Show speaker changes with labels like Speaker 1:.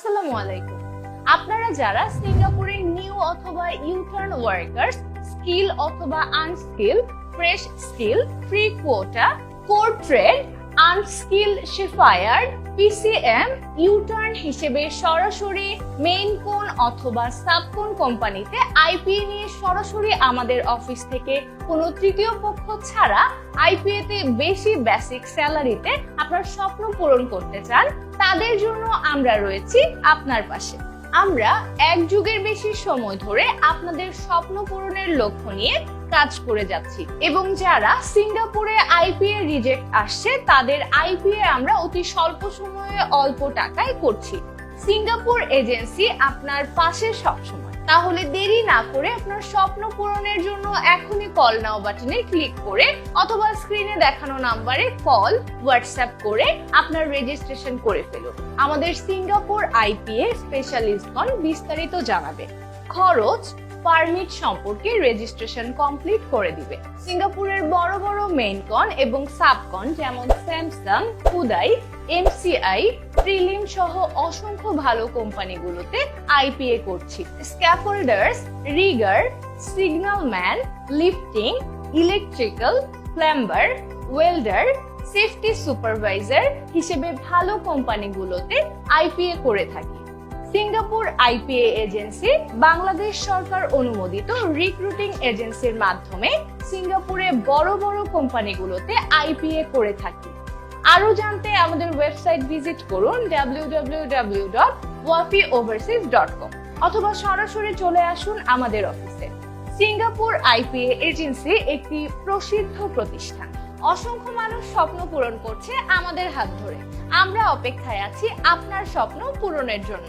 Speaker 1: আসসালামু আলাইকুম। আপনারা যারা সিঙ্গাপুরের নিউ অথবা ইউটার্ন ওয়ার্কার্স, স্কিল অথবা unskill, fresh skill, free quota, core trade, unskill শেফায়ার্ড, পিসিএম, ইউটার্ন হিসেবে সরাসরি মেইন কোন অথবা সাবকোন কোম্পানিতে আইপিএ নিয়ে সরাসরি আমাদের অফিস থেকে কোনো তৃতীয় পক্ষ ছাড়া আইপিএ তে বেশি বেসিক স্যালারিতে আপনার স্বপ্ন পূরণ করতে চান, তাদের জন্য আমরা রয়েছি আপনার পাশে। আমরা এক যুগের বেশি সময় ধরে আপনাদের স্বপ্ন পূরণের লক্ষ্য নিয়ে কাজ করে যাচ্ছি এবং যারা সিঙ্গাপুরে আইপিএ রিজেক্ট আসছে তাদের আইপিএ আমরা অতি স্বল্প সময়ে অল্প টাকায় করছি। সিঙ্গাপুর এজেন্সি আপনার পাশে সবসময়। তাহলে দেরি না করে আপনার স্বপ্ন পূরণের জন্য এখনই কল নাও বাটনে ক্লিক করে অথবা স্ক্রিনে দেখানো নম্বরে কল, হোয়াটসঅ্যাপ করে আপনার রেজিস্ট্রেশন করে ফেলুন। আমাদের সিঙ্গাপুর আইপিএ স্পেশালিস্টগণ বিস্তারিত জানাবে। খরচ, পারমিট সম্পর্কে রেজিস্ট্রেশন কমপ্লিট করে দিবে। সিঙ্গাপুরের বড় বড় মেইনকন এবং সাবকন যেমন স্যামসাং, হুদাই, এমসিআই, ট্রিলিম সহ অসংখ্য ভালো কোম্পানিগুলোতে আইপিএ করছি। Scaffolders, rigger, signal man, lifting, electrical, plumber, welder, safety supervisor হিসেবে ভালো কোম্পানিগুলোতে আইপিএ করে থাকি। সিঙ্গাপুর আইপিএ এজেন্সি বাংলাদেশ সরকার অনুমোদিত রিক্রুটিং এজেন্সির মাধ্যমে সিঙ্গাপুরে বড় বড় কোম্পানিগুলোতে আইপিএ করে থাকি। আরো জানতে আমাদের ওয়েবসাইট ভিজিট করুন www.wafioverseas.com অথবা সরাসরি চলে আসুন আমাদের অফিসে। সিঙ্গাপুর আইপিএ এজেন্সি একটি প্রসিদ্ধ প্রতিষ্ঠান। অসংখ্য মানুষ স্বপ্ন পূরণ করছে আমাদের হাত ধরে। আমরা অপেক্ষায় আছি আপনার স্বপ্ন পূরণের জন্য।